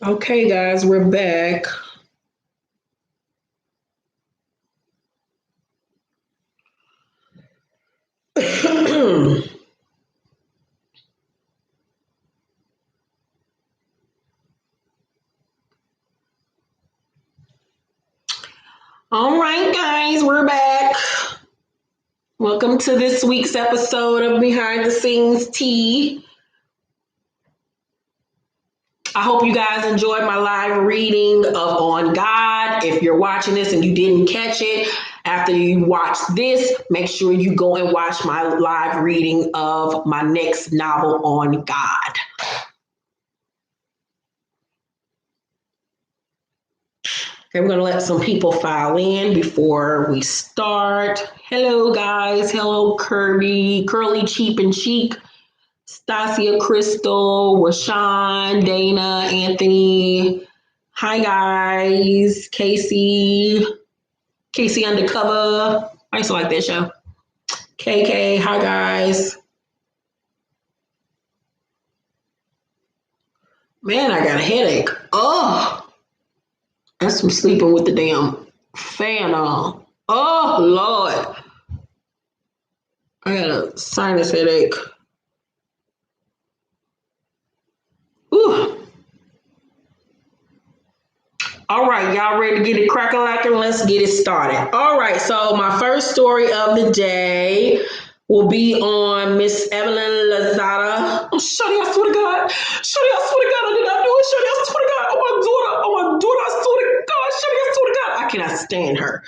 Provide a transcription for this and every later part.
Okay, guys, we're back. All right, guys, we're back. Welcome to this week's episode of Behind the Scenes Tea. I hope you guys enjoyed my live reading of On God. If you're watching this and you didn't catch it, after you watch this, make sure you go and watch my live reading of my next novel, On God. Okay, we're going to let some people file in before we start. Hello, guys. Hello, Kirby, Curly Cheap and Chic, Stasia, Crystal, Rashawn, Dana, Anthony. Hi, guys. Casey Undercover. I used to like that show. KK, hi, guys. Man, I got a headache. Oh, that's from sleeping with the damn fan on. Oh, Lord. I got a sinus headache. Ooh. All right, y'all ready to get it crack-a-lacking? Let's get it started. All right, so my first story of the day will be on Miss Evelyn Lozada. Oh, Shawty, I swear to God. Shawty, I swear to God, I did not do it. Shawty, I swear to God. Oh, my daughter, I swear to God. Shawty, I swear to God. I cannot stand her.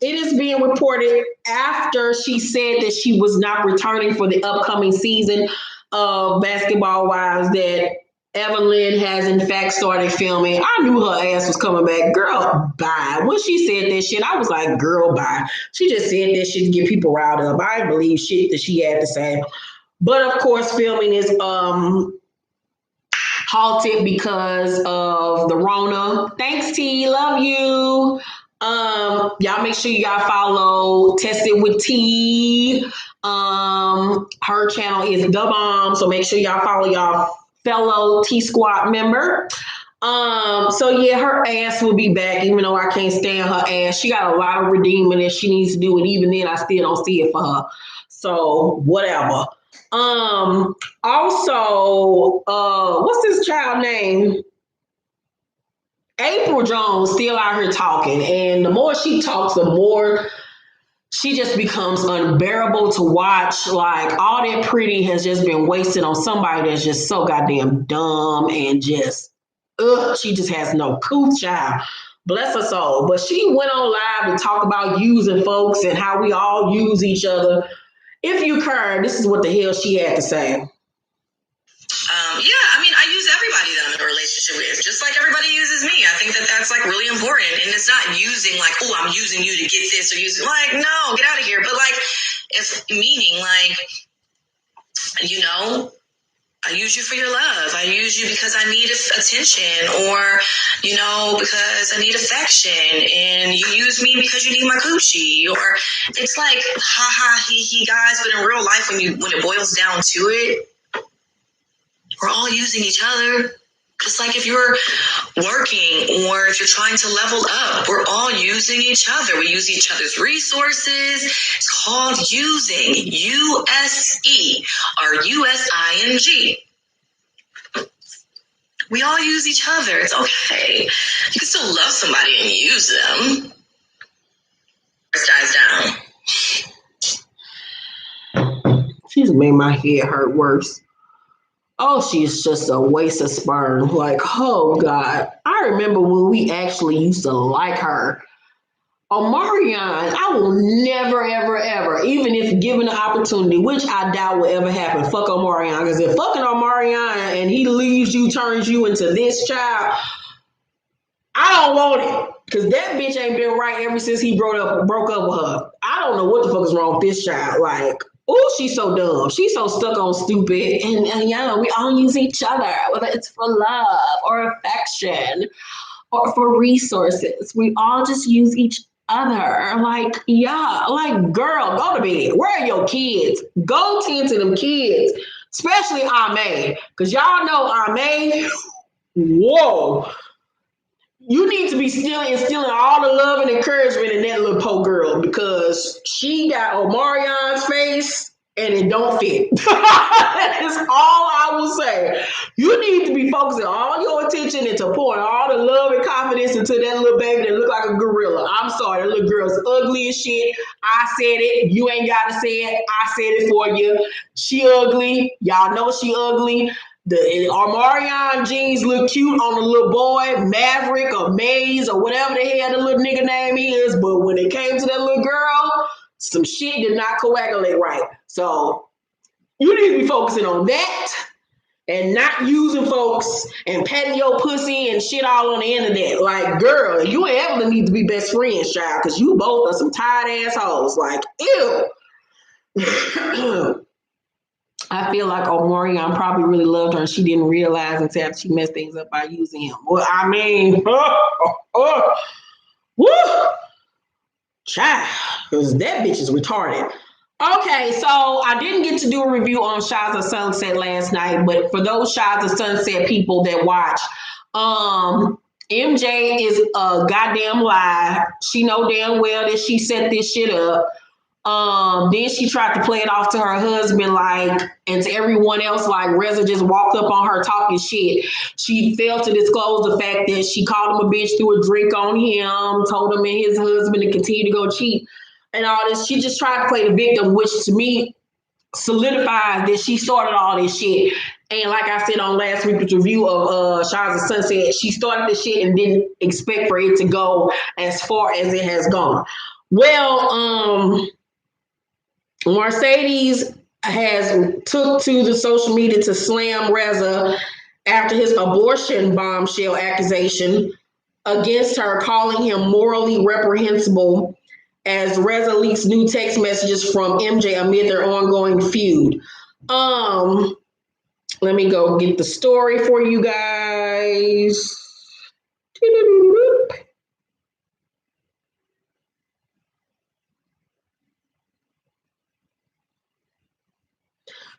It is being reported after she said that she was not returning for the upcoming season of Basketball Wives that Evelyn has in fact started filming. I knew her ass was coming back. Girl, bye. When she said that shit, I was like, girl, bye. She just said that shit to get people riled up. I didn't believe shit that she had to say. But of course, filming is halted because of the Rona. Thanks, T. Love you. Y'all make sure y'all follow Tested with T. Her channel is The Bomb, so make sure y'all follow y'all fellow T Squad member. So yeah, her ass will be back, even though I can't stand her ass. She got a lot of redeeming that she needs to do, and even then I still don't see it for her. So whatever. Also, what's this child name? April Jones still out here talking, and the more she talks, the more she just becomes unbearable to watch. Like all that pretty has just been wasted on somebody that's just so goddamn dumb and just she just has no cool child. Bless her soul. But she went on live to talk about using folks and how we all use each other. If you care, this is what the hell she had to say. Yeah, I mean, I use everybody that I'm in a relationship with, just like everybody uses me. I think that that's like really important, and it's not using like, oh, I'm using you to get this or using like, no, get out of here. But like, it's meaning like, you know, I use you for your love. I use you because I need attention, or you know, because I need affection, and you use me because you need my coochie. Or it's like ha ha he he guys, but in real life, when it boils down to it, we're all using each other. Just like if you're working or if you're trying to level up, we're all using each other. We use each other's resources. It's called using. U-S-E or U-S-I-N-G. We all use each other. It's okay. You can still love somebody and use them. This guy's down. She's made my head hurt worse. Oh, she's just a waste of sperm. Like, oh God. I remember when we actually used to like her. Omarion, I will never, ever, ever, even if given the opportunity, which I doubt will ever happen, fuck Omarion. Because if fucking Omarion and he leaves you, turns you into this child, I don't want it. Because that bitch ain't been right ever since he broke up with her. I don't know what the fuck is wrong with this child. Like, oh, she's so dumb. She's so stuck on stupid. And yeah, we all use each other, whether it's for love or affection or for resources. We all just use each other. Like, yeah, like, girl, go to bed. Where are your kids? Go tend to them kids, especially Ame. Because y'all know Ame, Whoa. You need to be still instilling all the love and encouragement in that little poor girl because she got Omarion's face and it don't fit. That's all I will say. You need to be focusing all your attention into pouring all the love and confidence into that little baby that look like a gorilla. I'm sorry, that little girl's ugly as shit. I said it. You ain't gotta say it. I said it for you. She ugly. Y'all know she ugly. The Armarion jeans look cute on the little boy, Maverick or Maze or whatever the hell the little nigga name is. But when it came to that little girl, some shit did not coagulate right. So you need to be focusing on that and not using folks and patting your pussy and shit all on the internet. Like, girl, you and Evelyn need to be best friends, child, because you both are some tired assholes. Like, ew. I feel like Omarion probably really loved her and she didn't realize until she messed things up by using him. Well, I mean, woo, child, because that bitch is retarded. Okay, so I didn't get to do a review on Shahs of Sunset last night, but for those Shahs of Sunset people that watch, MJ is a goddamn lie. She know damn well that she set this shit up. Then she tried to play it off to her husband, like, and to everyone else, like Reza just walked up on her talking shit. She failed to disclose the fact that she called him a bitch, threw a drink on him, told him and his husband to continue to go cheat and all this. She just tried to play the victim, which to me solidifies that she started all this shit. And like I said on last week's review of Shahs of Sunset, she started this shit and didn't expect for it to go as far as it has gone. Well, Mercedes has took to the social media to slam Reza after his abortion bombshell accusation against her, calling him morally reprehensible as Reza leaks new text messages from MJ amid their ongoing feud. Let me go get the story for you guys.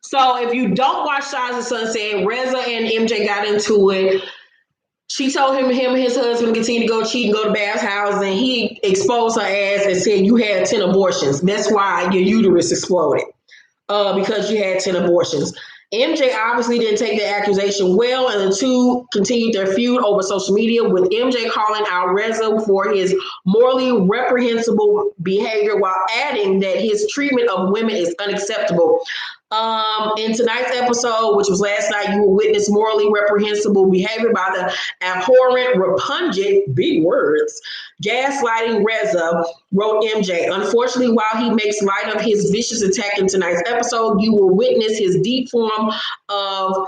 So if you don't watch Shahs of Sunset, Reza and MJ got into it. She told him and his husband continue to go cheat and go to Bab's house, and he exposed her ass and said, you had 10 abortions. That's why your uterus exploded, because you had 10 abortions. MJ obviously didn't take the accusation well, and the two continued their feud over social media, with MJ calling out Reza for his morally reprehensible behavior while adding that his treatment of women is unacceptable. In tonight's episode, which was last night, you will witness morally reprehensible behavior by the abhorrent, repugnant, big words, gaslighting Reza, wrote MJ. Unfortunately, while he makes light of his vicious attack in tonight's episode, you will witness his deep form of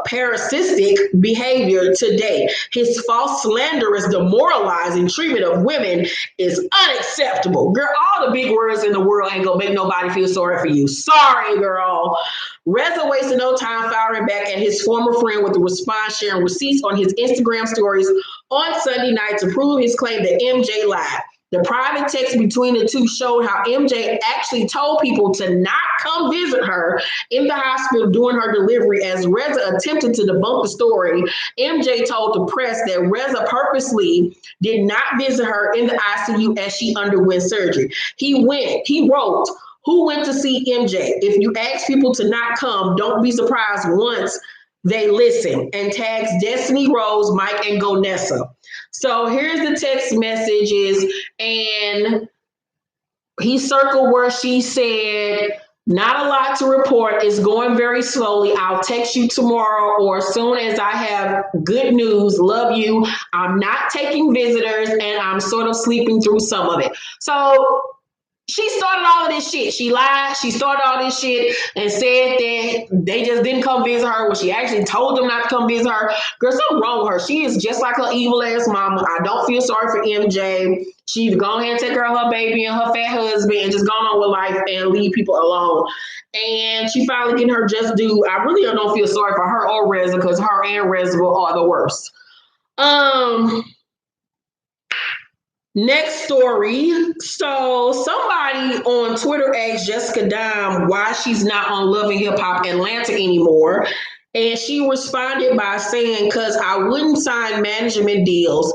parasitic behavior today. His false, slanderous, demoralizing treatment of women is unacceptable. Girl, all the big words in the world ain't gonna make nobody feel sorry for you. Sorry, girl. Reza wasted no time firing back at his former friend with the response sharing receipts on his Instagram stories on Sunday night to prove his claim that MJ lied. The private text between the two showed how MJ actually told people to not come visit her in the hospital during her delivery. As Reza attempted to debunk the story, MJ told the press that Reza purposely did not visit her in the ICU as she underwent surgery. He wrote, who went to see MJ? If you ask people to not come, don't be surprised once they listen, and tags Destiny Rose, Mike, and Gonessa. So here's the text messages, and he circled where she said, not a lot to report. It's going very slowly. I'll text you tomorrow or as soon as I have good news. Love you. I'm not taking visitors, and I'm sort of sleeping through some of it. So she started all of this shit. She lied. She started all this shit and said that they just didn't come visit her when she actually told them not to come visit her. Girl, something wrong with her. She is just like her evil ass mama. I don't feel sorry for MJ. She's gone ahead and take care of her baby and her fat husband and just gone on with life and leave people alone. And she finally getting her just due. I really don't feel sorry for her or Reza because her and Reza are the worst. Next story. So somebody on Twitter asked Jessica Dime why she's not on Love and Hip Hop Atlanta anymore. And she responded by saying, because I wouldn't sign management deals,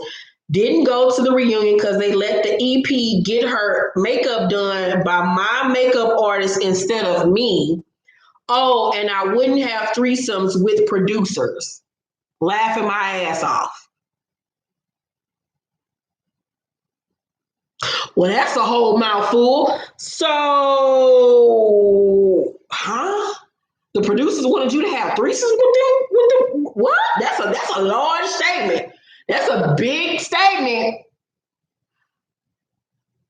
didn't go to the reunion because they let the EP get her makeup done by my makeup artist instead of me. Oh, and I wouldn't have threesomes with producers. Laughing my ass off. Well, that's a whole mouthful. So, the producers wanted you to have threesomes with them? What? That's a large statement. That's a big statement.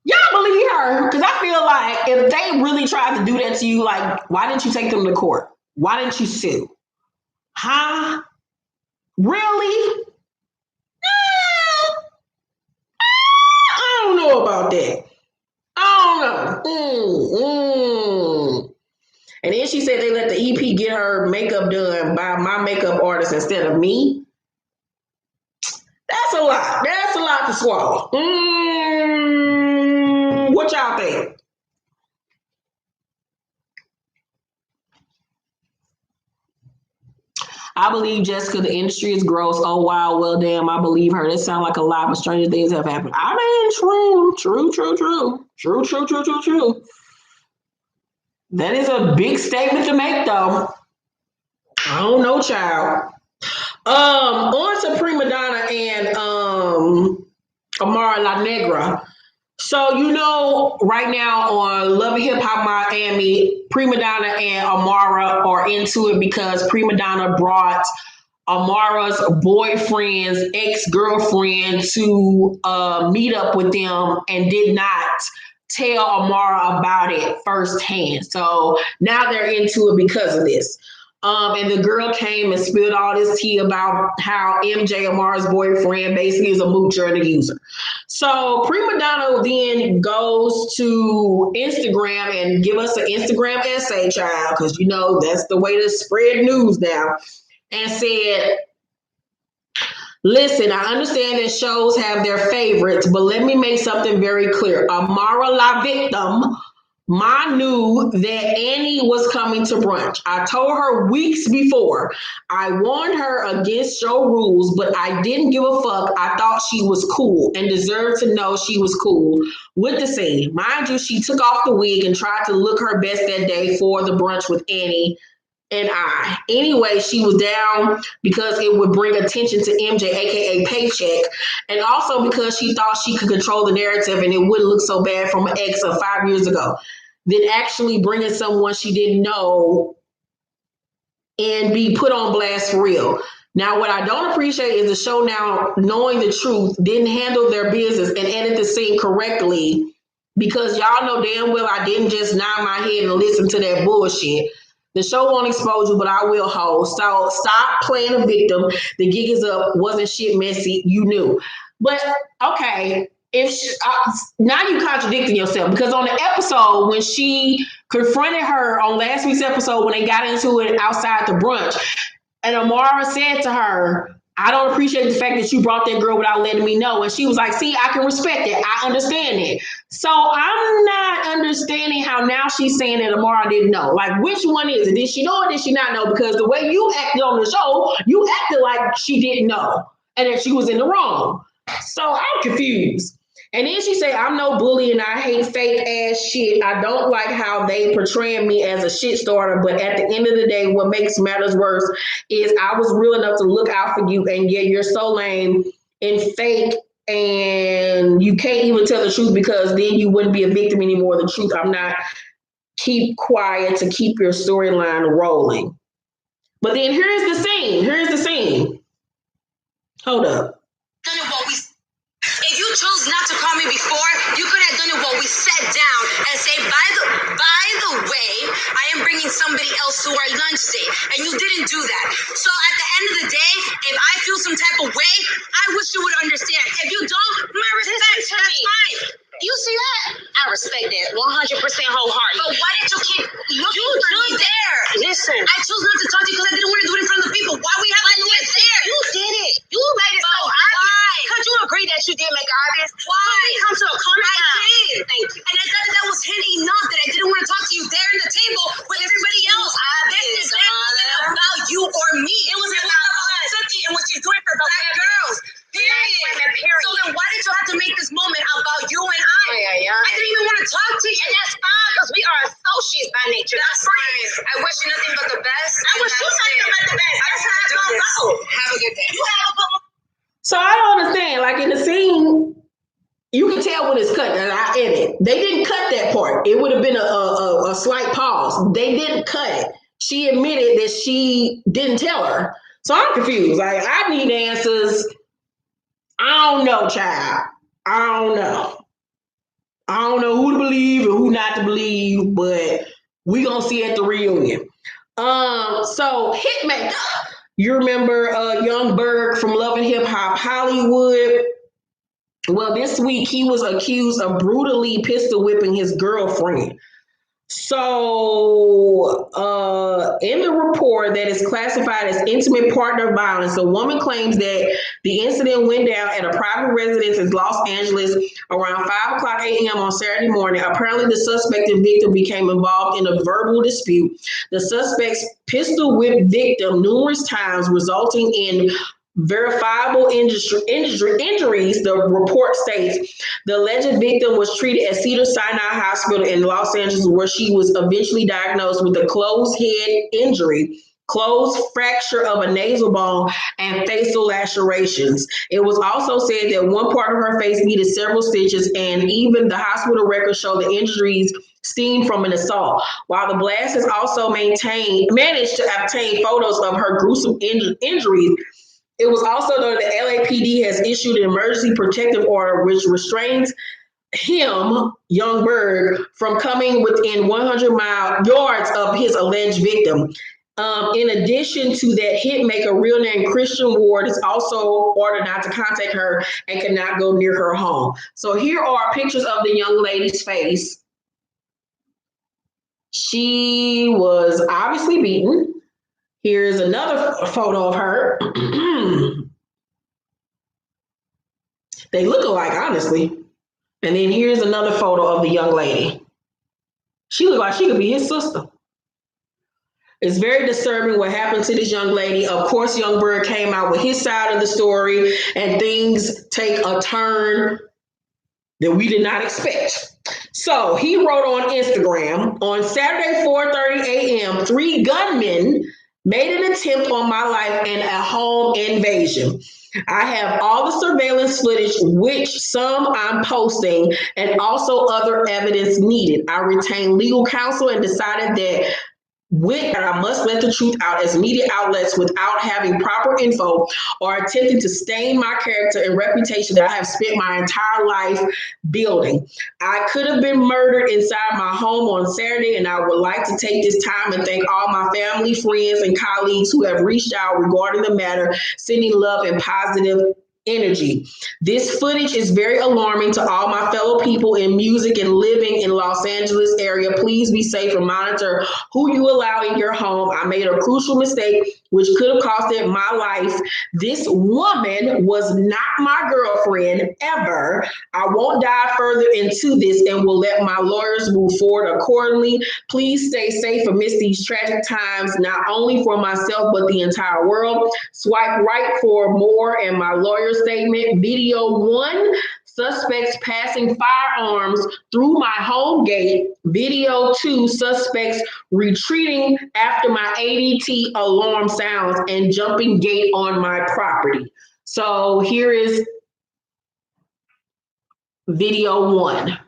Y'all believe her? Because I feel like if they really tried to do that to you, like, why didn't you take them to court? Why didn't you sue? Huh? Really? I don't know about that. I don't know. And then she said they let the EP get her makeup done by my makeup artist instead of me. That's a lot. That's a lot to swallow. What y'all think? I believe Jessica, the industry is gross. Oh, wow. Well, damn, I believe her. That sounds like a lot, but stranger things have happened. I mean, true. That is a big statement to make, though. I don't know, child. On to Prima Donna and Amara La Negra. So, you know, right now on Love and Hip Hop Miami, Prima Donna and Amara are into it because Prima Donna brought Amara's boyfriend's ex-girlfriend to meet up with them and did not tell Amara about it firsthand. So now they're into it because of this. And the girl came and spilled all this tea about how MJ, Amara's boyfriend, basically is a moocher and a user. So Prima Donna then goes to Instagram and give us an Instagram essay, child, because you know that's the way to spread news now, and said, listen, I understand that shows have their favorites, but let me make something very clear. Amara La Victim, Ma knew that Annie was coming to brunch. I told her weeks before. I warned her against show rules, but I didn't give a fuck. I thought she was cool and deserved to know she was cool with the scene. Mind you, she took off the wig and tried to look her best that day for the brunch with Annie and I. Anyway, she was down because it would bring attention to MJ, aka Paycheck, and also because she thought she could control the narrative and it wouldn't look so bad from an ex of 5 years ago. Than actually bringing someone she didn't know and be put on blast for real. Now, what I don't appreciate is the show now, knowing the truth, didn't handle their business and edit the scene correctly, because y'all know damn well I didn't just nod my head and listen to that bullshit. The show won't expose you, but I will hold. So stop playing a victim. The gig is up. Wasn't shit messy. You knew. But okay, now you contradicting yourself, because on the episode when she confronted her on last week's episode when they got into it outside the brunch, and Amara said to her, I don't appreciate the fact that you brought that girl without letting me know. And she was like, see, I can respect it. I understand it. So I'm not understanding how now she's saying that Amara didn't know. Like, which one is it? Did she know or did she not know? Because the way you acted on the show, you acted like she didn't know and that she was in the wrong. So I'm confused. And then she said, I'm no bully and I hate fake ass shit. I don't like how they portray me as a shit starter. But at the end of the day, what makes matters worse is I was real enough to look out for you. And yet you're so lame and fake and you can't even tell the truth, because then you wouldn't be a victim anymore. The truth, I'm not. Keep quiet to keep your storyline rolling. But then here's the scene. Hold up. If you chose not to call me before, you could have done it while we sat down and say, by the way, I am bringing somebody else to our lunch date, and you didn't do that. So at the end of the day, if I feel some type of way, I wish you would understand. If you don't, my respect, that's fine. You see that? I respect that 100% wholeheartedly. But why did you keep looking for me there? Listen, I chose not to talk to you because I didn't want to do it in front of the people. Why we have to do it there? You did it. You made it so obvious. Could you agree that you did make it obvious? Why? We come to a common ground. I did. Thank you. And I thought that was hint enough that I didn't want to talk to you there at the table with everybody else. This is not about you or wish you think about the best. That's how it's gonna go. Have a good day. So I don't understand. Like in the scene, you can tell when it's cut, and I edit. They didn't cut that part. It would have been a slight pause. They didn't cut it. She admitted that she didn't tell her. So I'm confused. Like I need answers. I don't know, child. I don't know. I don't know who to believe and who not to believe, but we gonna see at the reunion. So Hitmaker, you remember Young Berg from Love and Hip Hop Hollywood? Well, this week he was accused of brutally pistol whipping his girlfriend. So, in the report that is classified as intimate partner violence, the woman claims that the incident went down at a private residence in Los Angeles around 5 o'clock a.m. on Saturday morning. Apparently, the suspect and victim became involved in a verbal dispute. The suspect's pistol whipped victim numerous times, resulting in verifiable injuries, the report states. The alleged victim was treated at Cedar-Sinai Hospital in Los Angeles, where she was eventually diagnosed with a closed head injury, closed fracture of a nasal bone, and facial lacerations. It was also said that one part of her face needed several stitches, and even the hospital records show the injuries stemmed from an assault. While the blast has also managed to obtain photos of her gruesome injuries, it was also noted that LAPD has issued an emergency protective order which restrains him, Young Berg, from coming within 100 yards of his alleged victim. In addition to that, hitmaker, real name Christian Ward, is also ordered not to contact her and cannot go near her home. So here are pictures of the young lady's face. She was obviously beaten. Here's another photo of her. They look alike, honestly. And then here's another photo of the young lady. She looked like she could be his sister. It's very disturbing what happened to this young lady. Of course, Young Berg came out with his side of the story, and things take a turn that we did not expect. So he wrote on Instagram, on Saturday, 4:30 a.m., 3 gunmen made an attempt on my life in a home invasion. I have all the surveillance footage, which some I'm posting, and also other evidence needed. I retained legal counsel and decided that I must let the truth out as media outlets without having proper info or attempting to stain my character and reputation that I have spent my entire life building. I could have been murdered inside my home on Saturday, and I would like to take this time and thank all my family, friends, and colleagues who have reached out regarding the matter, sending love and positive energy. This footage is very alarming to all my fellow people in music and living in Los Angeles area. Please be safe and monitor who you allow in your home. I made a crucial mistake which could have costed my life. This woman was not my girlfriend ever. I won't dive further into this and will let my lawyers move forward accordingly. Please stay safe amidst these tragic times, not only for myself but the entire world. Swipe right for more and my lawyer's statement. Video 1, suspects passing firearms through my home gate. Video 2, suspects retreating after my ADT alarm sounds and jumping gate on my property. So here is video 1.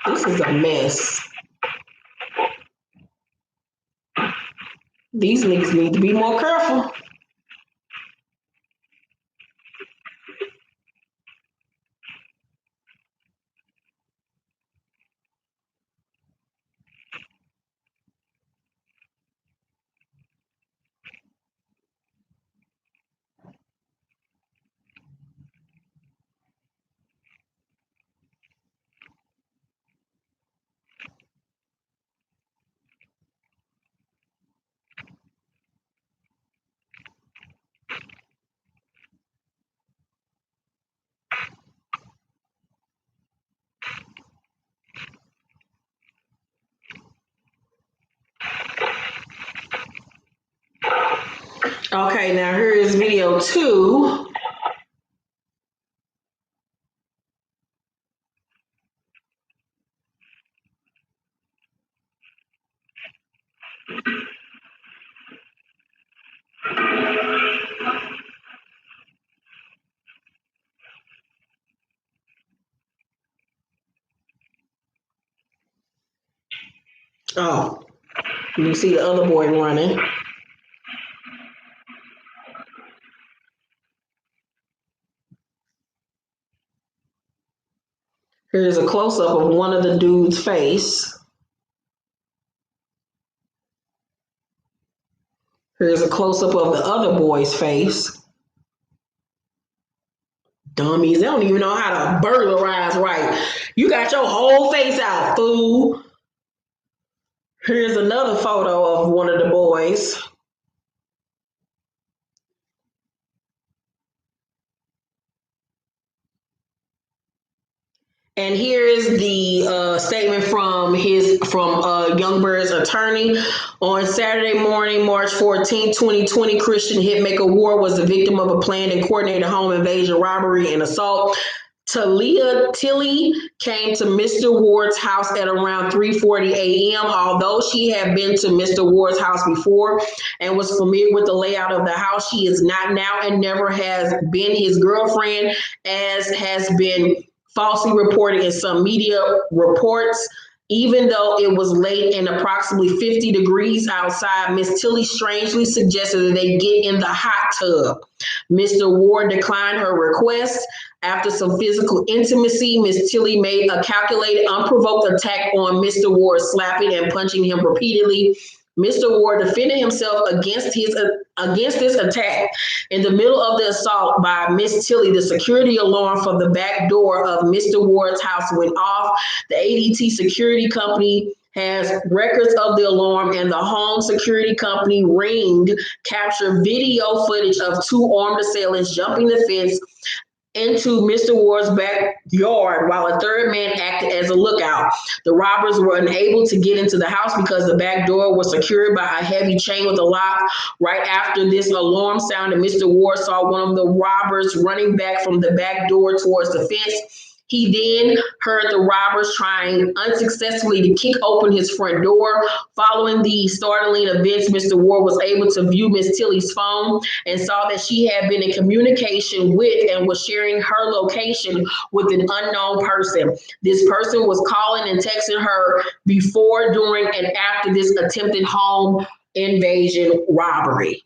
This is a mess. These niggas need to be more careful. Okay, now here is video 2. Oh, you see the other boy running. Here's a close-up of one of the dude's face. Here's a close-up of the other boy's face. Dummies, they don't even know how to burglarize right. You got your whole face out, fool. Here's another photo of one of the boys. And here is the statement from Young Bird's attorney. On Saturday morning, March 14, 2020, Christian hitmaker Ward was the victim of a planned and coordinated home invasion, robbery, and assault. Talia Tilly came to Mr. Ward's house at around 3:40 a.m. Although she had been to Mr. Ward's house before and was familiar with the layout of the house, she is not now and never has been his girlfriend, as has been falsely reported in some media reports. Even though it was late and approximately 50 degrees outside, Miss Tilly strangely suggested that they get in the hot tub. Mr. Ward declined her request. After some physical intimacy, Miss Tilly made a calculated, unprovoked attack on Mr. Ward, slapping and punching him repeatedly. Mr. Ward defended himself against this attack. In the middle of the assault by Miss Tilly, the security alarm for the back door of Mr. Ward's house went off. The ADT security company has records of the alarm, and the home security company Ring captured video footage of 2 armed assailants jumping the fence into Mr. Ward's backyard while a third man acted as a lookout. The robbers were unable to get into the house because the back door was secured by a heavy chain with a lock. Right after this alarm sounded, Mr. Ward saw one of the robbers running back from the back door towards the fence. He then heard the robbers trying unsuccessfully to kick open his front door. Following the startling events, Mr. Ward was able to view Miss Tilly's phone and saw that she had been in communication with and was sharing her location with an unknown person. This person was calling and texting her before, during, and after this attempted home invasion robbery.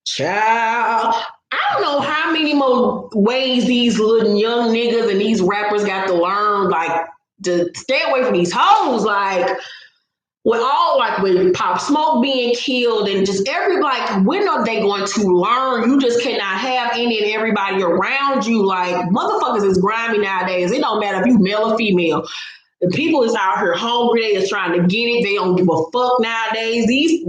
Child, I don't know how many more ways these little young niggas and these rappers got to learn, like, to stay away from these hoes. Like, with Pop Smoke being killed and just everybody, when are they going to learn? You just cannot have any and everybody around you. Like, motherfuckers is grimy nowadays. It don't matter if you male or female. The people is out here hungry. They is trying to get it. They don't give a fuck nowadays.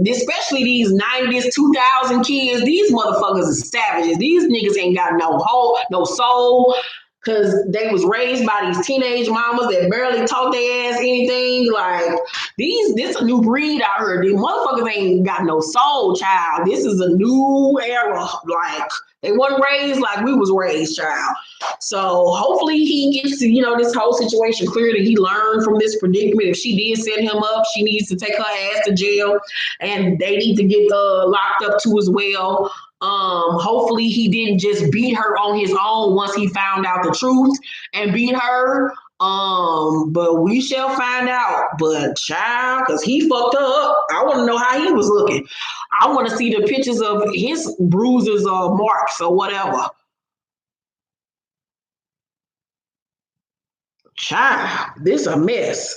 Especially these 90s, 2000 kids, these motherfuckers is savages. These niggas ain't got no soul, because they was raised by these teenage mamas that barely taught their ass anything. Like, this a new breed out here. These motherfuckers ain't got no soul, child. This is a new era. Like, they wasn't raised like we was raised, child. So hopefully he gets to, this whole situation clear, that he learned from this predicament. If she did set him up, she needs to take her ass to jail, and they need to get locked up too as well. Hopefully he didn't just beat her on his own once he found out the truth and beat her. But we shall find out. But child, because he fucked her up, I want to know how he was looking. I want to see the pictures of his bruises or marks or whatever. Child, this a mess.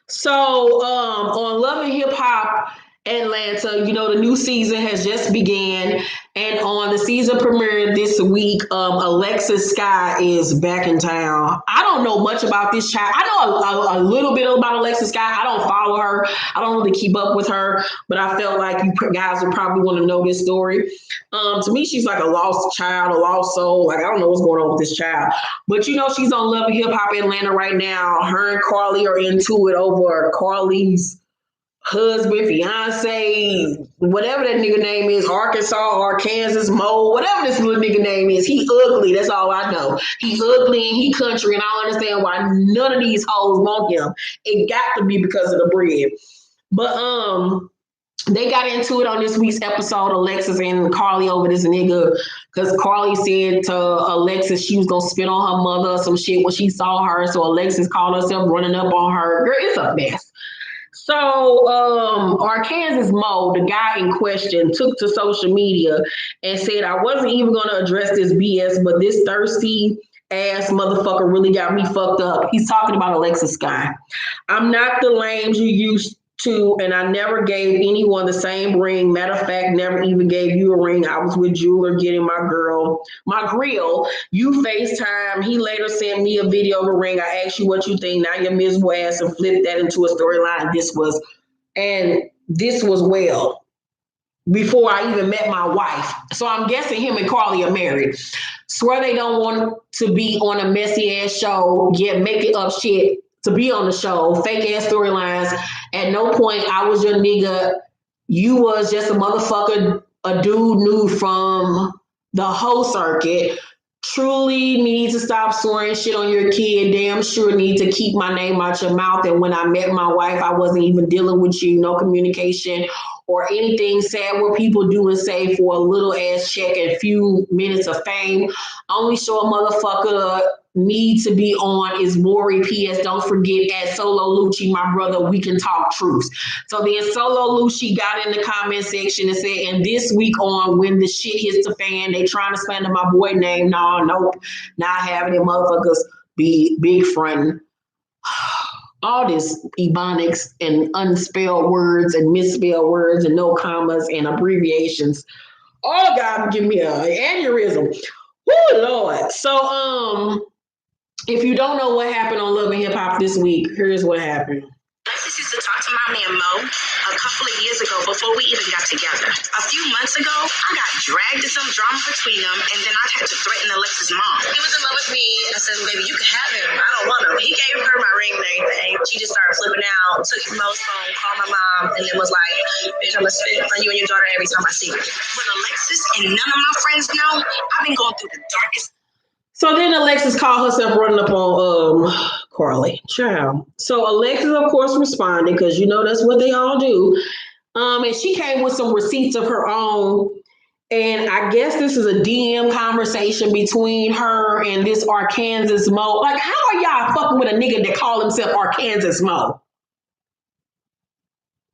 So on Love and Hip Hop Atlanta, the new season has just began, and on the season premiere this week, Alexis Sky is back in town. I don't know much about this child. I know a little bit about Alexis Sky. I don't follow her. I don't really keep up with her, but I felt like you guys would probably want to know this story. To me, she's like a lost child, a lost soul. Like, I don't know what's going on with this child, but she's on Love and Hip Hop Atlanta right now. Her and Carly are into it over Carly's husband, fiance, whatever that nigga name is, Arkansas, Mo, whatever this little nigga name is, he ugly. That's all I know. He ugly and he country, and I don't understand why none of these hoes want him. It got to be because of the bread. But they got into it on this week's episode, Alexis and Carly over this nigga, because Carly said to Alexis she was gonna spit on her mother or some shit when she saw her. So Alexis called herself running up on her. Girl, it's a mess. So Arkansas Mo, the guy in question, took to social media and said, I wasn't even gonna address this BS, but this thirsty ass motherfucker really got me fucked up. He's talking about Alexis Sky. I'm not the lames you used to, and I never gave anyone the same ring. Matter of fact, never even gave you a ring. I was with jeweler getting my grill. You FaceTime. He later sent me a video of a ring. I asked you what you think. Now your miserable ass and flipped that into a storyline. This was well before I even met my wife. So I'm guessing him and Carly are married. Swear they don't want to be on a messy ass show, yet making up shit to be on the show, fake ass storylines. At no point I was your nigga. You was just a motherfucker, a dude new from the whole circuit. Truly need to stop swearing shit on your kid. Damn sure need to keep my name out your mouth. And when I met my wife, I wasn't even dealing with you. No communication or anything sad what people do and say for a little ass check and few minutes of fame. Only show a motherfucker need to be on is Maury. P.S. Don't forget at Solo Lucci, my brother, we can talk truth. So then Solo Lucci got in the comment section and said, and this week on when the shit hits the fan, they trying to slander my boy name. No, nope, not having it. Motherfuckers be big friend. All this ebonics and unspelled words and misspelled words and no commas and abbreviations. All God give me an aneurysm. Woo, Lord. So if you don't know what happened on Love and Hip Hop this week, here's what happened. Alexis used to talk to my man Mo a couple of years ago before we even got together. A few months ago, I got dragged to some drama between them, and then I had to threaten Alexis' mom. He was in love with me. I said, baby, you can have him. I don't want him. He gave her my ring and everything. She just started flipping out, took Mo's phone, called my mom, and then was like, bitch, I'm going to spit on you and your daughter every time I see you. But Alexis and none of my friends know I've been going through the darkest. So then Alexis called herself running up on Carly. Child. So Alexis, of course, responded because you know that's what they all do. And she came with some receipts of her own. And I guess this is a DM conversation between her and this Arkansas Mo. Like, how are y'all fucking with a nigga that call himself Arkansas Mo?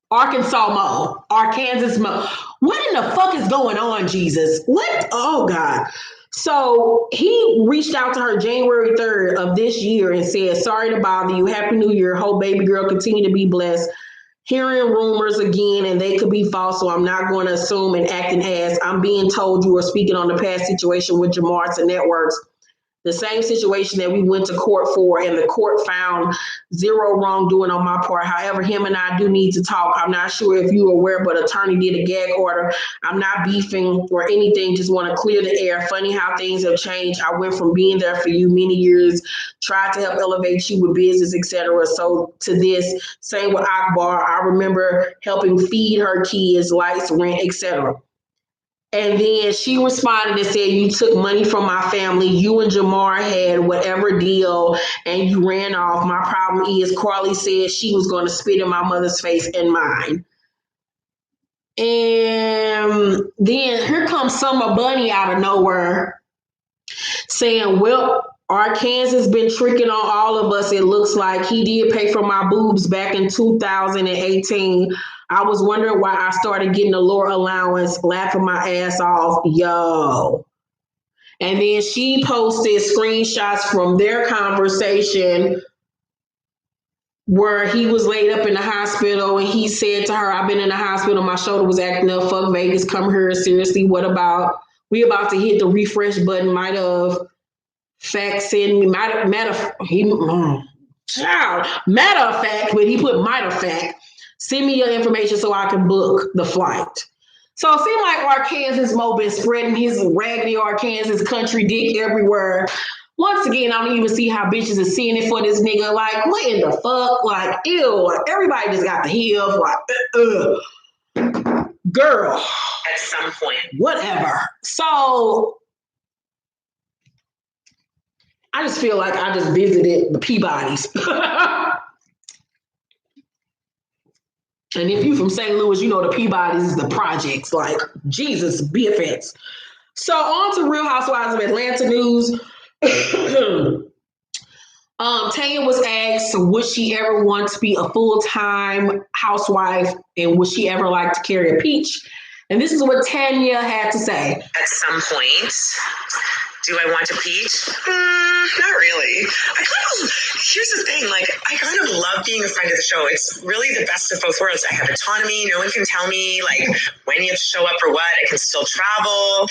Arkansas Mo. Arkansas Mo. What in the fuck is going on, Jesus? What? Oh, God. So he reached out to her January 3rd of this year and said, sorry to bother you. Happy New Year. Hope baby girl continue to be blessed. Hearing rumors again, and they could be false, so I'm not going to assume and acting as I'm being told you are speaking on the past situation with Jamar to networks. The same situation that we went to court for, and the court found zero wrongdoing on my part. However, him and I do need to talk. I'm not sure if you are aware, but attorney did a gag order. I'm not beefing or anything, just want to clear the air. Funny how things have changed. I went from being there for you many years, tried to help elevate you with business, etc. So to this, same with Akbar, I remember helping feed her kids, lights, rent, etc. And then she responded and said, you took money from my family. You and Jamar had whatever deal and you ran off. My problem is Carly said she was going to spit in my mother's face and mine. And then here comes Summer Bunny out of nowhere saying, well, Arkansas been tricking on all of us. It looks like he did pay for my boobs back in 2018. I was wondering why I started getting a lower allowance, laughing my ass off. Yo. And then she posted screenshots from their conversation where he was laid up in the hospital and he said to her, I've been in the hospital. My shoulder was acting up. Fuck Vegas. Come here. Seriously. What about? We about to hit the refresh button. Matter of fact, when he put matter of fact, send me your information so I can book the flight. So it seemed like Arkansas Mo been spreading his raggedy Arkansas country dick everywhere. Once again, I don't even see how bitches are seeing it for this nigga. Like, what in the fuck? Like, ew. Like, everybody just got the heel. Like, girl. At some point. Whatever. So, I just feel like I just visited the Peabodys. And if you from St. Louis, you know the Peabodys is the projects. Like, Jesus, BFFs. So, on to Real Housewives of Atlanta news. Tanya was asked, would she ever want to be a full-time housewife, and would she ever like to carry a peach? And this is what Tanya had to say. At some point, do I want to peach? Not really. Here's the thing, like, I kind of love being a friend of the show. It's really the best of both worlds. I have autonomy. No one can tell me, like, when you have to show up or what. I can still travel.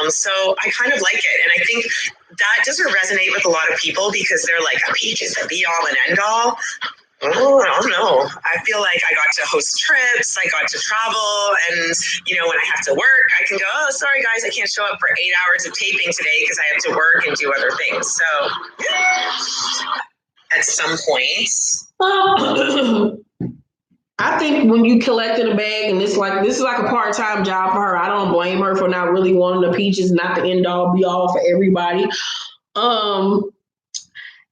So I kind of like it. And I think that doesn't resonate with a lot of people because they're like, a peach is the be-all and end-all. Oh, I don't know. I feel like I got to host trips, I got to travel, and, you know, when I have to work, I can go, oh, sorry, guys, I can't show up for 8 hours of taping today because I have to work and do other things. So, at some point. I think when you collected a bag and this is like a part-time job for her, I don't blame her for not really wanting the peaches, not the end-all, be-all for everybody.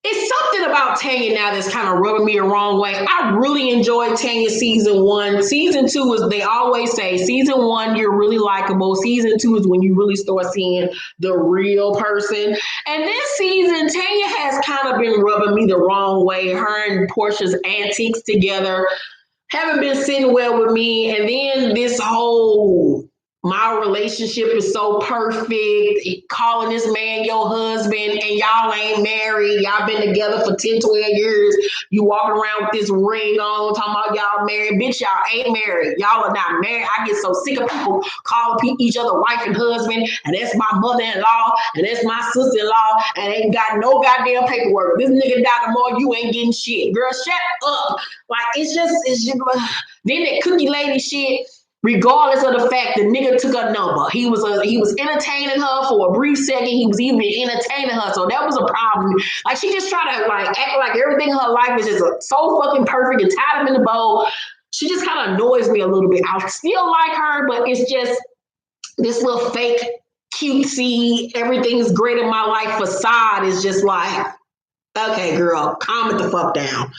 It's something about Tanya now that's kind of rubbing me the wrong way. I really enjoyed Tanya season 1. Season 2 is, they always say, season 1, you're really likable. Season 2 is when you really start seeing the real person. And this season, Tanya has kind of been rubbing me the wrong way. Her and Portia's antics together haven't been sitting well with me. And then this whole, my relationship is so perfect, calling this man your husband and y'all ain't married. Y'all been together for 10, 12 years. You walking around with this ring on, talking about y'all married. Bitch, y'all ain't married. Y'all are not married. I get so sick of people calling each other wife and husband, and that's my mother-in-law, and that's my sister-in-law, and ain't got no goddamn paperwork. This nigga died tomorrow, you ain't getting shit. Girl, shut up. Like, it's just then that cookie lady shit. Regardless of the fact the nigga took her number, he was entertaining her for a brief second. He was even entertaining her, so that was a problem. Like, she just tried to like act like everything in her life is just so fucking perfect and tied up in the bow. She just kind of annoys me a little bit. I still like her, but it's just this little fake cutesy, everything's great in my life facade is just like, okay, girl, calm it the fuck down.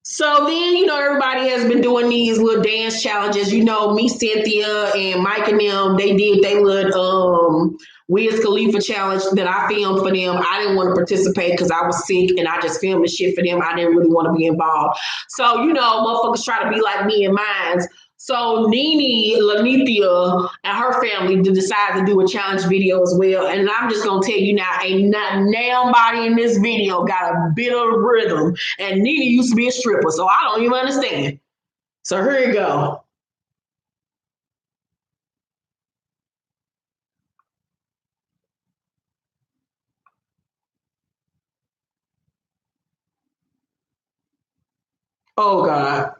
So then, you know, everybody has been doing these little dance challenges. You know, me, Cynthia, and Mike and them, they did their little Wiz Khalifa challenge that I filmed for them. I didn't want to participate because I was sick and I just filmed the shit for them. I didn't really want to be involved. So, you know, motherfuckers try to be like me and mine. So Nene Lanithia and her family decided to do a challenge video as well. And I'm just going to tell you now, ain't nobody in this video got a bit of rhythm. And Nene used to be a stripper, so I don't even understand. So here you go. Oh, God.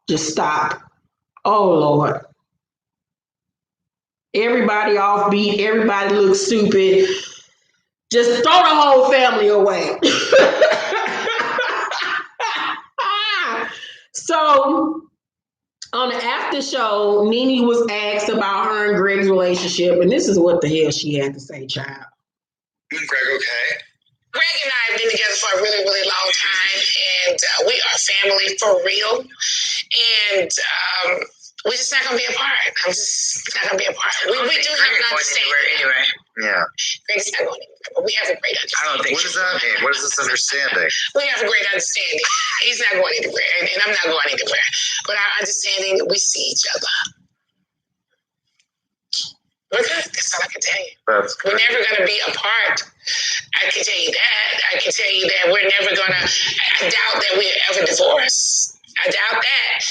Just stop. Oh, Lord. Everybody offbeat. Everybody looks stupid. Just throw the whole family away. So, on the after show, Nene was asked about her and Greg's relationship, and this is what the hell she had to say, child. Greg, okay? Greg and I have been together for a really, really long time, and we are family for real. And we're just not going to be apart. I'm just not going to be apart. We do have an understanding. Anyway. Yeah. Greg's not going anywhere, but we have a great understanding. I don't think. What does that mean? What is this understanding? We have a great understanding. He's not going anywhere, and I'm not going anywhere. But our understanding, we see each other. We're good. That's all I can tell you. We're never going to be apart. I can tell you that. I can tell you that we're never going to, I doubt that we'll ever divorce. I doubt that.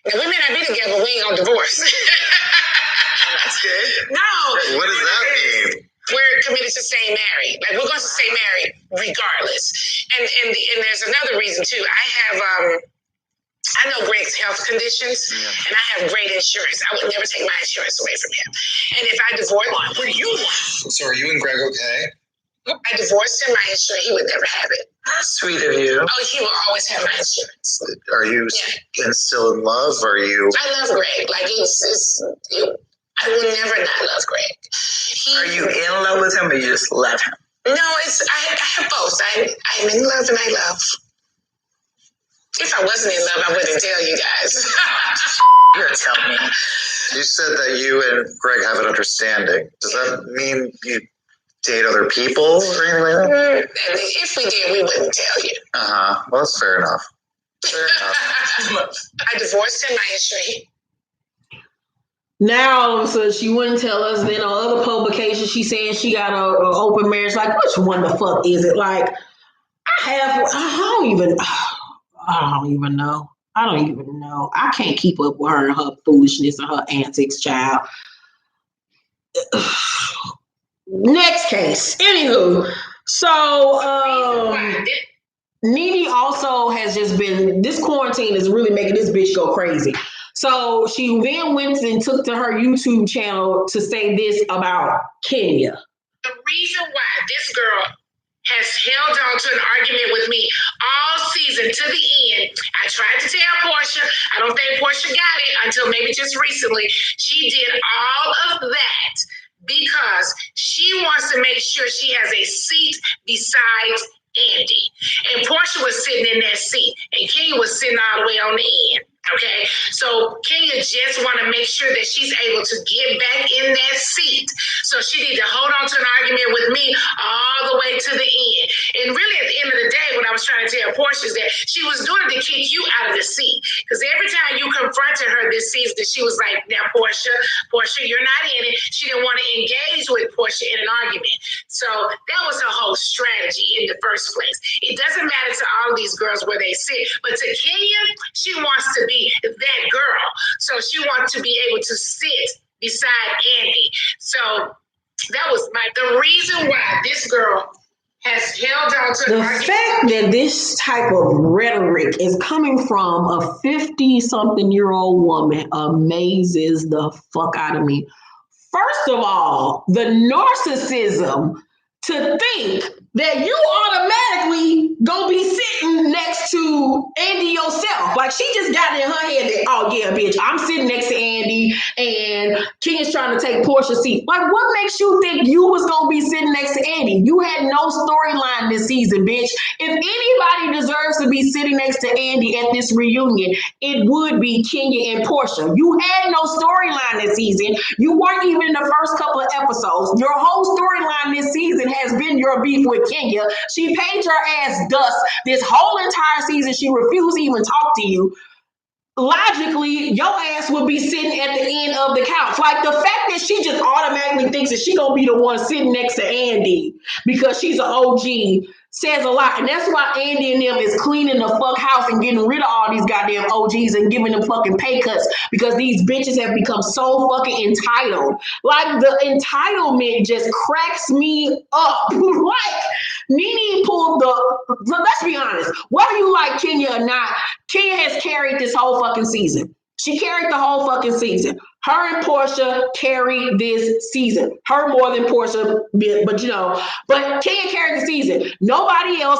Now, we may not be together, but we ain't going to divorce. That's good. No. What does that mean? We're committed to staying married. Like, we're going to stay married regardless. And there's another reason, too. I have I know Greg's health conditions, and I have great insurance. I would never take my insurance away from him. And if I divorce him, what do you want? So are you and Greg okay? I divorced him, my insurance, he would never have it. That's sweet of you. Oh, he will always have my insurance. Are you still in love? Or are you? I love Greg. Like, I will never not love Greg. Are you in love with him or you just love him? No, I have both. I'm in love and I love. If I wasn't in love, I wouldn't tell you guys. You're telling me. You said that you and Greg have an understanding. Does that mean you date other people or anything like that? If we did, we wouldn't tell you. Well, that's fair enough. Fair enough. I divorced him, my insurance. Now all of a sudden she wouldn't tell us. Then on other publications she's saying she got an open marriage. Like, which one the fuck is it? Like, I don't even know. I don't even know. I can't keep up with her and her foolishness and her antics, child. Next case. Anywho, so Nene also has just been, this quarantine is really making this bitch go crazy. So she then went and took to her YouTube channel to say this about Kenya. The reason why this girl has held on to an argument with me all season to the end. I tried to tell Portia. I don't think Portia got it until maybe just recently. She did all of that because she wants to make sure she has a seat beside Andy. And Portia was sitting in that seat, and Kenya was sitting all the way on the end. Okay, so Kenya just want to make sure that she's able to get back in that seat. So she need to hold on to an argument with me all the way to the end. And really, at the end of the day, what I was trying to tell Portia is that she was doing it to kick you out of the seat. Because every time you confronted her this season, she was like, now, Portia, you're not in it. She didn't want to engage with Portia in an argument. So that was her whole strategy in the first place. It doesn't matter to all these girls where they sit, but to Kenya, she wants to be that girl. So she wants to be able to sit beside Andy. So that was the reason why this girl has held on to the fact that this type of rhetoric is coming from a 50-something-year-old woman amazes the fuck out of me. First of all, the narcissism to think that you automatically gonna be sitting next to Andy yourself. Like, she just got it in her head that, oh yeah, bitch, I'm sitting next to Andy and Kenya's trying to take Portia's seat. Like, what makes you think you was gonna be sitting next to Andy? You had no storyline this season, bitch. If anybody deserves to be sitting next to Andy at this reunion, it would be Kenya and Portia. You had no storyline this season. You weren't even in the first couple of episodes. Your whole storyline this season has been your beef with Kenya. She paid your ass dust this whole entire season. She refused to even talk to you. Logically, your ass would be sitting at the end of the couch. Like, the fact that she just automatically thinks that she gonna be the one sitting next to Andy because she's an OG says a lot. And that's why Andy and them is cleaning the fuck house and getting rid of all these goddamn OGs and giving them fucking pay cuts, because these bitches have become so fucking entitled. Like, the entitlement just cracks me up. Like, Nene pulled let's be honest, whether you like Kenya or not, Kenya has carried this whole fucking season. She carried the whole fucking season. Her and Portia carried this season. Her more than Portia, but Kenya carried the season. Nobody else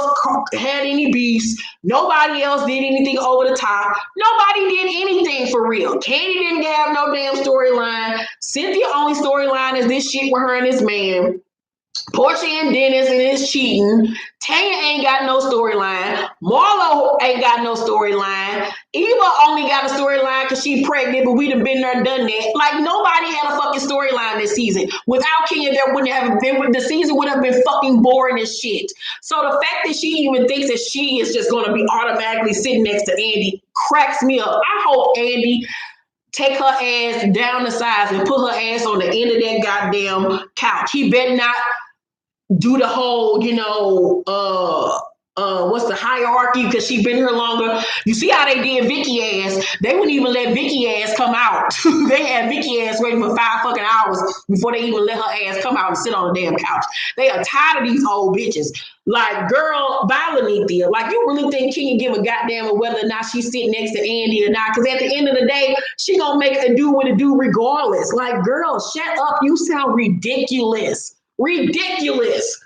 had any beefs. Nobody else did anything over the top. Nobody did anything for real. Kandi didn't have no damn storyline. Cynthia only storyline is this shit with her and this man. Portia and Dennis and his cheating. Tanya ain't got no storyline. Marlo ain't got no storyline. Eva only got a storyline because she pregnant, but we'd have been there, done that. Like, nobody had a fucking storyline this season. Without Kenya, there wouldn't have been, the season would have been fucking boring as shit. So the fact that she even thinks that she is just going to be automatically sitting next to Andy cracks me up. I hope Andy take her ass down the sides and put her ass on the end of that goddamn couch. He better not do the whole, what's the hierarchy, because she been here longer. You see how they did Vicky ass. They wouldn't even let Vicky ass come out. They had Vicky ass waiting for 5 fucking hours before they even let her ass come out and sit on the damn couch. They are tired of these old bitches. Like, girl, Valenithia, like, you really think Kenya give a goddamn of whether or not she's sitting next to Andy or not? Because at the end of the day, she gonna make a do what it do regardless. Like, girl, shut up. You sound ridiculous. Ridiculous.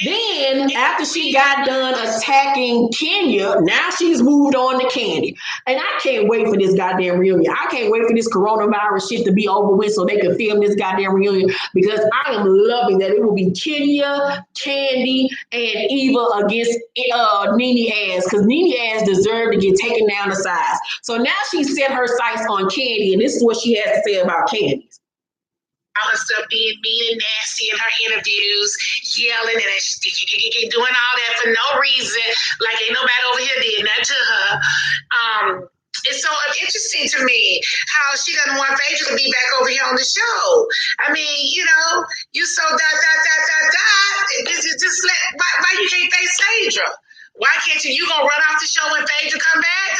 Then, after she got done attacking Kenya, now she's moved on to Kandi. And I can't wait for this goddamn reunion. I can't wait for this coronavirus shit to be over with so they can film this goddamn reunion, because I am loving that it will be Kenya, Kandi, and Eva against Nene ass, because Nene ass deserved to get taken down to size. So now she set her sights on Kandi, and this is what she has to say about Kandi. All her stuff being mean and nasty in her interviews, yelling and doing all that for no reason, like ain't nobody over here did nothing to her. It's so interesting to me how she doesn't want Phaedra to be back over here on the show. I mean, you know, you so just let, why you can't face Phaedra? Why can't you? You gonna run off the show when Phaedra come back?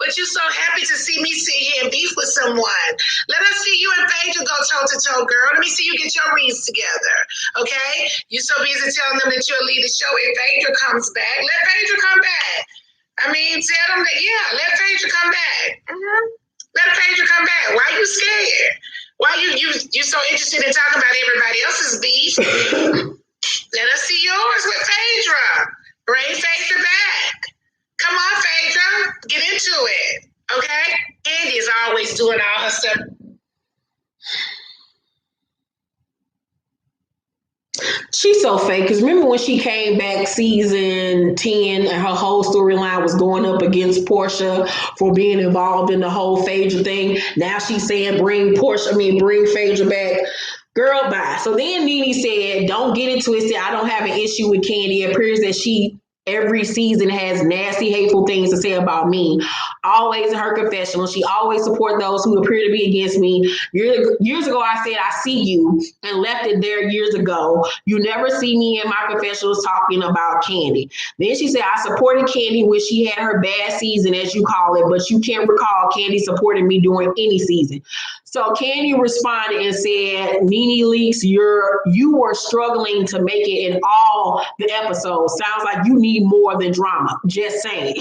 But you're so happy to see me sit here and beef with someone. Let us see you and Phaedra go toe-to-toe, girl. Let me see you get your rings together, okay? You're so busy telling them that you'll leave the show if Phaedra comes back. Let Phaedra come back. I mean, tell them that, yeah, let Phaedra come back. Mm-hmm. Let Phaedra come back. Why are you scared? Why you so interested in talking about everybody else's beef? Let us see yours with Phaedra. Bring Phaedra back. Come on, Phaedra, get into it, okay? Kandi is always doing all her stuff. She's so fake, because remember when she came back season 10 and her whole storyline was going up against Portia for being involved in the whole Phaedra thing? Now she's saying bring Phaedra back. Girl, bye. So then Nene said, don't get it twisted. I don't have an issue with Kandi. It appears that she every season has nasty, hateful things to say about me. Always in her confessional, she always supports those who appear to be against me. Years ago, I said, I see you, and left it there years ago. You never see me in my confessionals talking about Kandi. Then she said, I supported Kandi when she had her bad season, as you call it, but you can't recall Kandi supporting me during any season. So Kandi responded and said, Nene Leakes, you were struggling to make it in all the episodes. Sounds like you need more than drama. Just saying.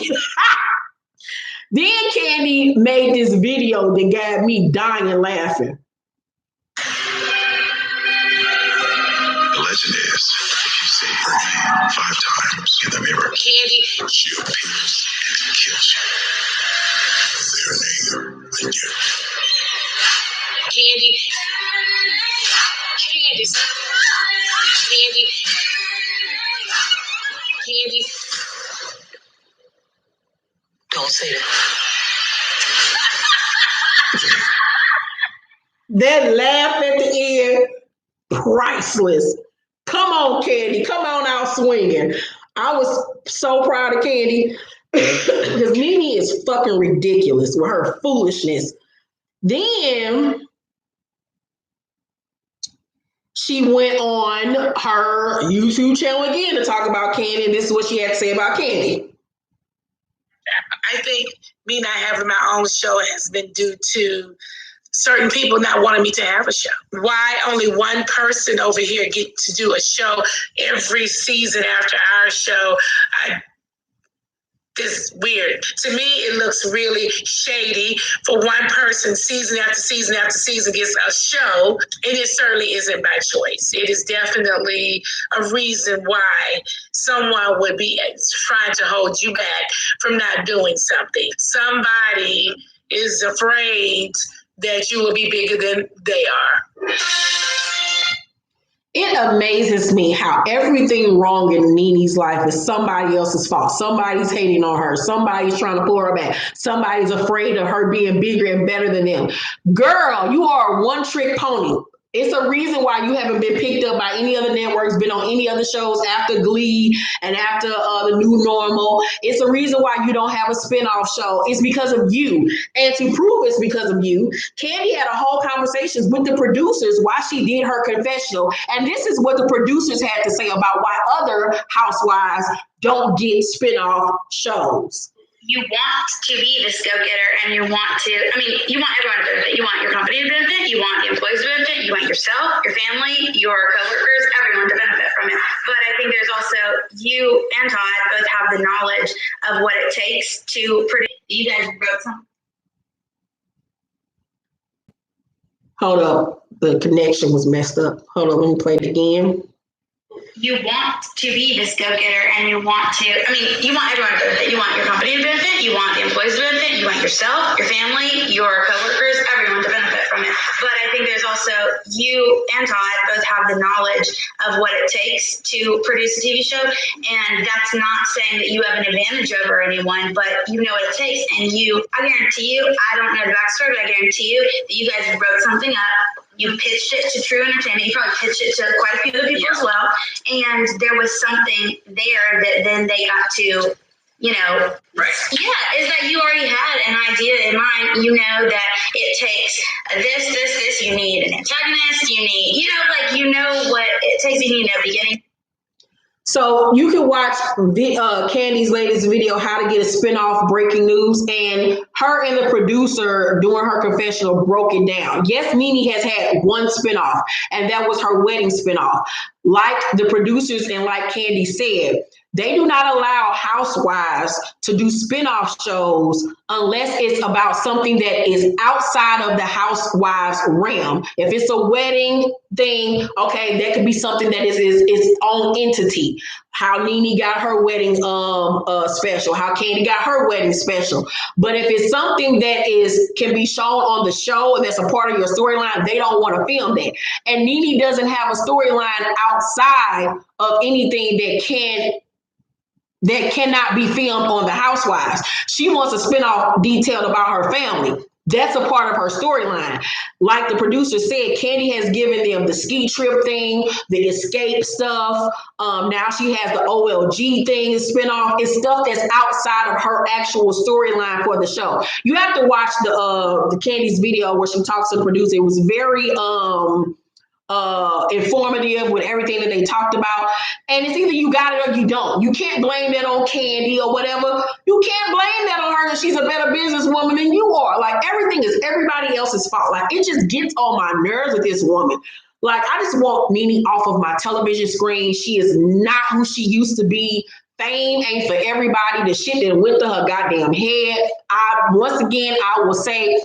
Then Kandi made this video that got me dying laughing. The legend is, if you say her name 5 times in the mirror, Kandi, she appears and kills you. Their name, I do. Kandi, don't say that. That laugh at the end, priceless. Come on, Kandi. Come on out swinging. I was so proud of Kandi because Nene is fucking ridiculous with her foolishness. Then she went on her YouTube channel again to talk about Kandi, and this is what she had to say about Kandi. I think me not having my own show has been due to certain people not wanting me to have a show. Why only one person over here get to do a show every season after our show? It's weird. To me, it looks really shady for one person season after season after season gets a show, and it certainly isn't by choice. It is definitely a reason why someone would be trying to hold you back from not doing something. Somebody is afraid that you will be bigger than they are. It amazes me how everything wrong in Nene's life is somebody else's fault. Somebody's hating on her. Somebody's trying to pull her back. Somebody's afraid of her being bigger and better than them. Girl, you are a one-trick pony. It's a reason why you haven't been picked up by any other networks, been on any other shows after Glee and after the New Normal. It's a reason why you don't have a spinoff show. It's because of you. And to prove it's because of you, Kandi had a whole conversations with the producers why she did her confessional. And this is what the producers had to say about why other housewives don't get spinoff shows. You want to be this go-getter, and you want to, I mean, you want everyone to benefit. You want your company to benefit, you want the employees to benefit, you want yourself, your family, your coworkers, everyone to benefit from it. But I think there's also, you and Todd both have the knowledge of what it takes to produce. You guys wrote something. Hold up, the connection was messed up. Hold on, let me play it again. You want to be this go-getter, and you want to, I mean, you want everyone to benefit. You want your company to benefit, you want the employees to benefit, you want yourself, your family, your coworkers, everyone to benefit from it. But I think there's also, you and Todd both have the knowledge of what it takes to produce a TV show, and that's not saying that you have an advantage over anyone, but you know what it takes, and I guarantee you, I don't know the backstory, but I guarantee you that you guys wrote something up. You pitched it to True Entertainment. You probably pitched it to quite a few other people as well. And there was something there that then they got to, you know, Right. yeah, is that you already had an idea in mind. You know that it takes this. You need an antagonist. You need, you know what it takes. You need a beginning. So you can watch Kandi's latest video, How to Get a Spinoff Breaking News, and her and the producer doing her confessional broke it down. Yes, Nene has had one spinoff, and that was her wedding spinoff. Like the producers and like Kandi said, they do not allow housewives to do spinoff shows unless it's about something that is outside of the housewives realm. If it's a wedding thing, okay, that could be something that is its own entity. How Nene got her wedding special, how Kandi got her wedding special. But if it's something that can be shown on the show and that's a part of your storyline, they don't want to film that. And Nene doesn't have a storyline outside of anything that cannot be filmed on the Housewives. She wants a spinoff detailed about her family. That's a part of her storyline. Like the producer said, Kandi has given them the ski trip thing, the escape stuff. Now she has the OLG thing, spinoff. It's stuff that's outside of her actual storyline for the show. You have to watch the Kandi's video where she talks to the producer. It was very informative with everything that they talked about. And it's either you got it or you don't. You can't blame that on Kandi or whatever. You can't blame that on her that she's a better businesswoman than you are. Like, everything is everybody else's fault. Like, it just gets on my nerves with this woman. Like, I just want Nene off of my television screen. She is not who she used to be. Fame ain't for everybody. The shit that went to her goddamn head. Once again, I will say,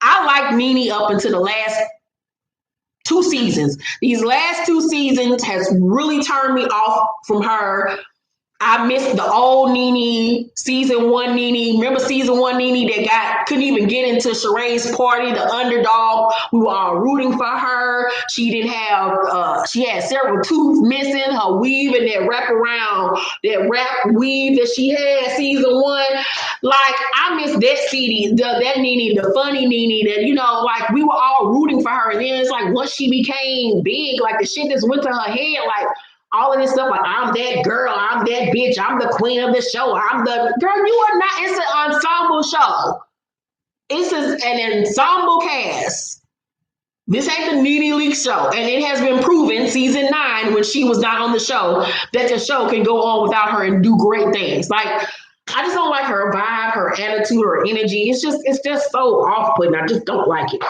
I like Nene up until the last 2 seasons. These last 2 seasons has really turned me off from her. I missed the old Nene, season 1 Nene. Remember season 1 Nene that couldn't even get into Sheree's party, the underdog. We were all rooting for her. She didn't have, she had several tooth missing, her weave and that wrap weave that she had season 1. Like, I missed that CD, that Nene, the funny Nene that, like, we were all rooting for her. And then it's like, once she became big, like the shit just went to her head, like, all of this stuff, like, I'm that girl, I'm that bitch, I'm the queen of the show, I'm the girl. You are not. It's an ensemble show. It's an ensemble cast. This ain't the Nene Leakes show, and it has been proven season 9 when she was not on the show that the show can go on without her and do great things. Like, I just don't like her vibe, her attitude, her energy. It's just so off-putting. I just don't like it.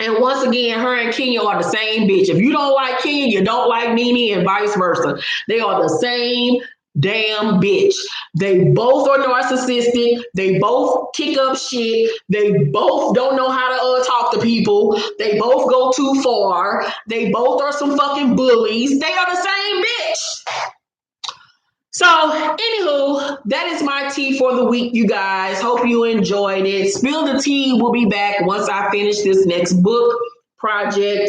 And once again, her and Kenya are the same bitch. If you don't like Kenya, you don't like Nene, and vice versa. They are the same damn bitch. They both are narcissistic. They both kick up shit. They both don't know how to talk to people. They both go too far. They both are some fucking bullies. They are the same bitch. So, anywho, that is my tea for the week, you guys. Hope you enjoyed it. Spill the Tea will be back once I finish this next book project.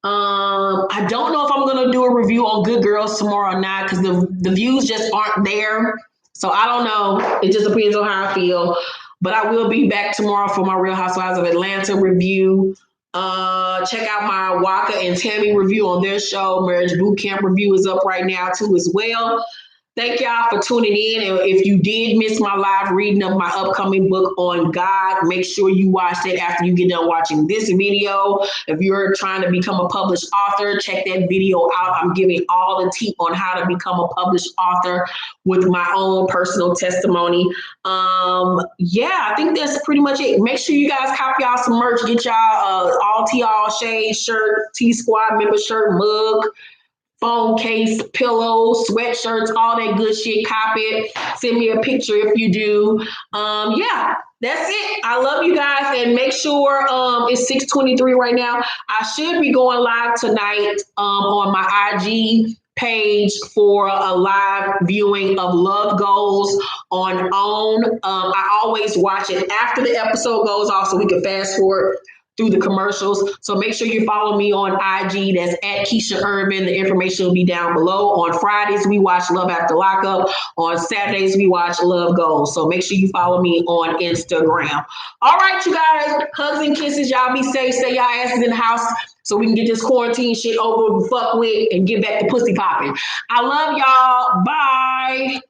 I don't know if I'm going to do a review on Good Girls tomorrow or not, because the views just aren't there. So, I don't know. It just depends on how I feel. But I will be back tomorrow for my Real Housewives of Atlanta review. Check out my Waka and Tammy review on their show. Marriage Boot Camp review is up right now too as well. Thank y'all for tuning in. And if you did miss my live reading of my upcoming book on God, make sure you watch that after you get done watching this video. If you're trying to become a published author, check that video out. I'm giving all the tip on how to become a published author with my own personal testimony. Yeah, I think that's pretty much it. Make sure you guys copy y'all some merch. Get y'all all T-All Shade shirt, T-Squad member shirt, mug, phone case, pillows, sweatshirts, all that good shit. Copy it. Send me a picture if you do. Yeah, that's it. I love you guys, and make sure it's 6:23 right now. I should be going live tonight on my IG page for a live viewing of Love Goals on OWN. I always watch it after the episode goes off so we can fast forward through the commercials. So make sure you follow me on IG. That's at Keisha Urban. The information will be down below. On Fridays, we watch Love After Lockup. On Saturdays, we watch Love Goals. So make sure you follow me on Instagram. All right, you guys. Hugs and kisses. Y'all be safe. Stay y'all asses in the house so we can get this quarantine shit over and fuck with and get back to pussy popping. I love y'all. Bye.